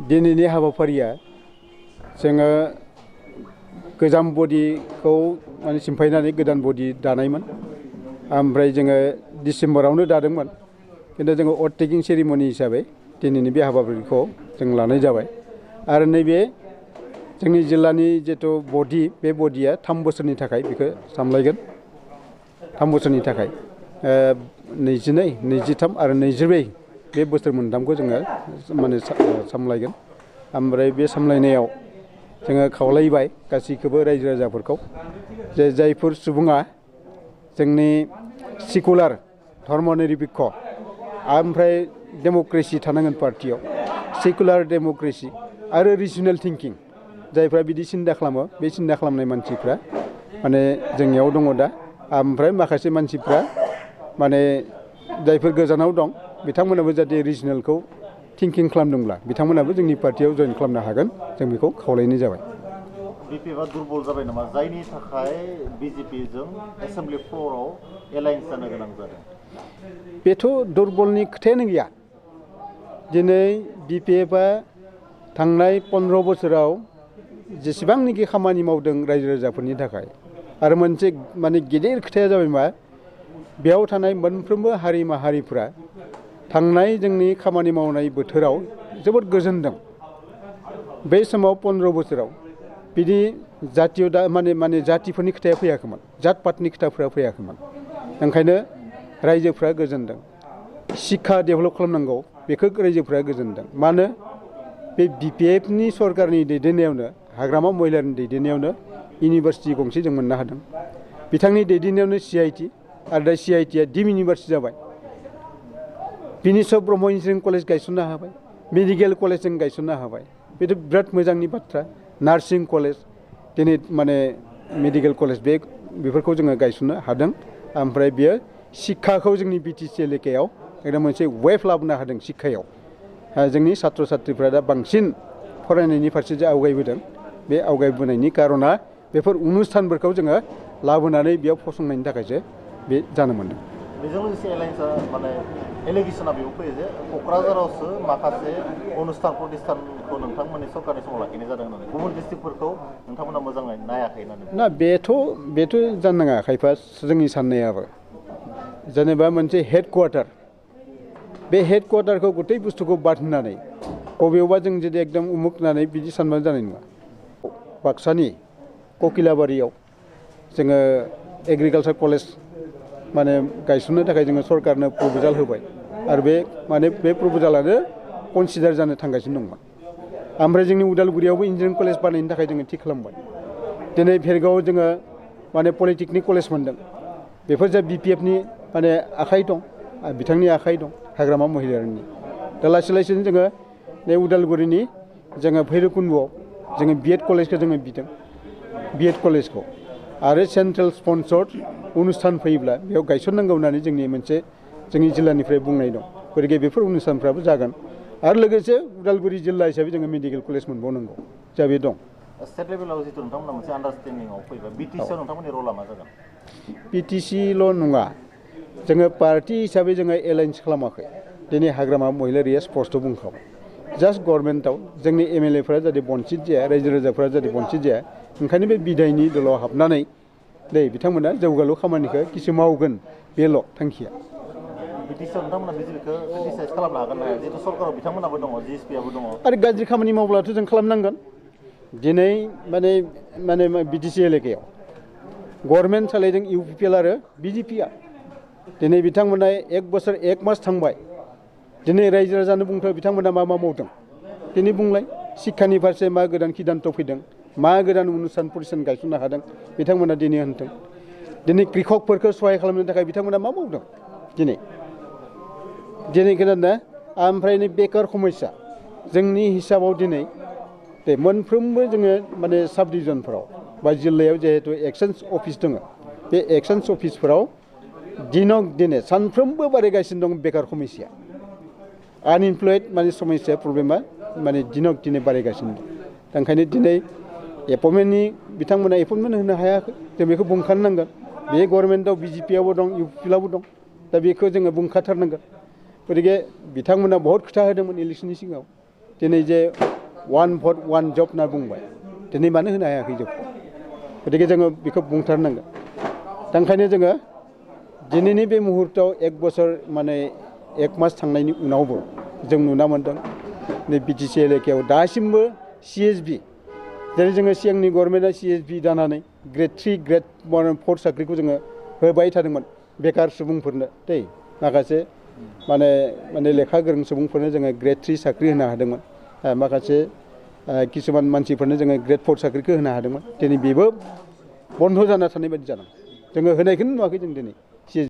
दिनैनि हाबाफारिया जोङो गोजाम बडिखौ माने सिमफायनानै गोदान बडि दानायमोन ओमफ्राय जोङो डिसेम्बरावनो दादोंमोन खिन्थु जोङो अथ टेकिं सेरिमनि हिसाबै दिनैनि बे हाबाफारिखौ जों लानाय जाबाय आरो नैबे जोंनि जिल्लानि जितु बडि बे बडिया 3 बोसोरनि थाखाय बेखौ सामलायगोन 3 बोसोरनि थाखाय 22, 23 आरो 24 बे बोसोर मोनथामखौ जोङो माने सामलायगोन ओमफ्राय बे सामलायनायाव जोङो खावलायबाय गासैखौबो रायजो राजाफोरखौ जे जायफोर सुबुङा जोंनि सेकुलार धर्मनिरपेक्ष ओमफ्राय डेम'क्रेसि थानांगोन पार्टियाव सेकुलार डेम'क्रेसि आरो रिजनेल थिंकिं जायफ्रा बिदि सिन्था खालामो बे सिन्था खालामनाय मानसिफ्रा माने जोंनियाव दङ दा ओमफ्राय माखासे मानसिफ्रा माने जायफोर गोजानाव दं बिथांमोनाबो जाहाथे रिजनेलखौ थिंकिं खालामदोंब्ला बिथांमोनाबो जोंनि पार्टियाव जइन खालामनो हागोन जों बेखौ खावलायनाय जाबाय। बिपिएफआ दुरबल जाबाय नामा जायनि थाखाय बिजेपिजों एसेम्बलि फ्ल'राव एलायन्स जानो गोनां जादों? बेथ' दुरबलनि खोथायानो गैया। दिनै बिपिएफआ थांनाय 15 बोसोराव जेसेबांनाखि खामानि मावदों रायजो राजाफोरनि थाखाय आरो मोनसे माने गिदिर खोथाया जाबाय मा बेयाव थानाय मोनफ्रोमबो हारि माहारिफ्रा थांनाय जोंनि खामानि मावनाय बोथोराव जोबोद गोजोनदों। बे समाव 15 बोसोराव बिदि जातीय माने जातिफोरनि खोथाया फैयाखैमोन जात पातनि खोथाफोरा फैयाखैमोन ओंखायनो रायजोफ्रा गोजोनदों। शिक्षा डेभेलप खालामनांगौ बेखौ रायजोफ्रा गोजोनदों। मानो बे बिपिएफनि सरकारनि दैदेननायावनो हाग्रामा महिलारिनि दैदेननायावनो इउनिभारसिटि गंसे जों मोननो हादों। बिथांनि दैदेननायावनो CIT आरो दा CITआ डिम इउनिभारसिटि जाबाय। बिनेश्वर ब्रह्म इन्जिनियारिं कलेज गायसननो हाबाय, मेडिकेल कलेज जों गायसननो हाबाय। बेथ' बिराद मोजांनि बाथ्रा। नार्सिं कलेज दिनै माने मेडिकेल कलेज बेफोरखौ जोङो गायसननो हादों। ओमफ्राय बियो शिक्षाखौ जोंनि BTC एलेकायाव एकदम मोनसे वेभ लाबोनो हादों शिक्षायाव। जोंनि सात्र सात्रिफ्रा दा बांसिन फरायनायनि फारसे जे आवगायबोदों बे आवगायबोनायनि कारना बेफोर अनुस्थानफोरखौ जोङो लाबोनानै बेयाव फसंनायनि थाखायसो बे जानो मोनदों। बेजों लोगोसे एलायन्सआ माने एलिगेसना बेयाव फैयो जे क'क्राझारावसो माखासे अनुस्थान प्रतिष्ठानखौ नोंथांमोननि सरकारनि समाव लाखिनाय जादों होननानै गुबुन डिस्ट्रिक्टफोरखौ नोंथांमोना मोजाङै नायाखै होननानै। ना बेथ' जानो नाङा खायफा जोंनि साननायाबो जेनेबा मोनसे हेडक्वार्टार बे हेडक्वार्टारखौ गथै बुस्थुखौ बाद होनानै बबेयावबा जों जुदि एकदम उमुक होननानै बिदि सानबानो जानाय नङा। बाक्सानि ककिलाबारियाव जोङो एग्रिकालसार कलेज माने गायसननो थाखाय जोङो सरकारनो प्रप'जाल होबाय आरो बे प्रप'जालानो कनसिडार जानो थांगासिनो दंमोन। ओमफ्राय जोंनि उदालगुरियावबो इन्जिनियारिं कलेज बानायनो थाखाय जोङो थि खालामबाय। दिनै भेरगावआव जोङो माने पलिटेकनिक कलेज मोनदों। बेफोर जा बिपिएफनि माने आखाइ दं बिथांनि आखाइ दं हाग्रामा महिलारिनि। दा लासै लासैनो जोङो बे उदालगुरिनि जोङो भैरबकुन्द'आव जोङो बिएड कलेजखौ जोङो बिदों बिएड कलेजखौ आरो सेन्ट्रेल स्पन्सर्ड अनुस्थान फैयोब्ला बेयाव गायसननांगौ होननानै जोंनि जिल्लानिफ्राय बुंनाय दं। गतिके बेफोर अनुस्थानफ्राबो जागोन आरो लोगोसे उदालगुरि जिल्ला हिसाबै जोङो मेडिकेल कलेज मोनबावनांगौ जा बे दं। स्टेट लेभेलाव जिथु नोंथांमोना मोनसे आन्डारस्टेन्डिंआव फैबाय बिटिसिआव नोंथांमोननि रला मा जागोन? बिटिसिल' नङा जोङो पार्टि हिसाबै जोङो एलायन्स खालामाखै। दिनै हाग्रामा महिलारिया स्पष्ट बुंखाबाय जास्ट गभर्नमेन्टआव जोंनि MLAफ्रा जाहाथे बन्सित जाया रायजो राजाफ्रा जाहाथे बन्सित जाया ओंखायनो बे बिधायनि दलाव हाबनानै बिथांमोना जौगालु खामानिखौ किसु मावगोन बेल' थांखिया। बिटिसिआव नोंथांमोना बिजेपिखौ क्रिटिसाइज खालामनो हागोन ना हाया? जिहेतु सरकाराव बिथांमोनाबो दङ GSPआबो दङ। आरो गाज्रि खामानि मावब्लाथ' जों खालामनांगोन। दिनै माने BTC एलेकायाव गभर्नमेन्ट सालायदों UPPL आरो BJPआ। दिनै बिथांमोना 1 बोसोर 1 मास थांबाय। दिनै रायजो राजानो बुंथों बिथांमोना मा मावदों दिनै बुंलाय। शिक्षानि फारसे मा गोदान सिद्धान्त फैदों मा गोदान अनुस्थान प्रतिष्ठान गायसननो हादों बिथांमोना दिनै होनथों। दिनै कृषकफोरखौ सहाय खालामनो थाखाय बिथांमोना मा मावदों दिनै खोनादोंना? ओमफ्राय बेकार समस्या जोंनि हिसाबाव दिनै मोनफ्रोमबो जोङो माने साब डिभिजनफोराव बा जिल्लायाव जिहेतु एक्सचेन्ज अफिस दङ बे एक्सचेन्ज अफिसफोराव दिनै सानफ्रोमबो बारायगासिनो दं बेकार समस्या। आनइमप्लयड माने समस्या प्रब्लेमा माने दिनै बारायगासिनो दं। ओंखायनो दिनै एपइन्टमेन्टनि बिथांमोना एपइन्टमेन्ट होनो हायाखै जों बेखौ बुंखानो नांगोन। बे गभर्नमेन्टआव BJPआवबो दं UPPLआवबो दं दा बेखौ जोङो बुंखाथारनांगोन। गतिके बिथांमोना बहुत खोथा होदोंमोन इलेक्सननि सिगाङाव दिनै जे 1 भट 1 जब होनना बुंबाय दिनै मानो होनो हायाखै जबखौ गतिके जोङो बेखौ बुंथारनांगोन दा ओंखायनो जोङो दिनैनि बे मुहुर्तआव 1 बोसोर माने 1 मास थांनायनि उनावबो जों नुना मोन्दों नै बिटिसि एलेकायाव दासिमबो CSB जेरै जोङो सिगांनि गभर्नमेन्टआ CSB दानानै ग्रेड 3 ग्रेड 4 साख्रिखौ जोङो होबाय थादोंमोन बेकार सुबुंफोरनो दै माखासे माने लेखा गोरों सुबुंफोरनो जोङो ग्रेड 3 साख्रि होनो हादोंमोन माखासे किसुमान मानसिफोरनो जोङो ग्रेड 4 साख्रिखौ होनो हादोंमोन दिनै बेबो बन्द' जाना थानाय बायदि जादों जोङो होनायखौनो नुवाखै जों दिनै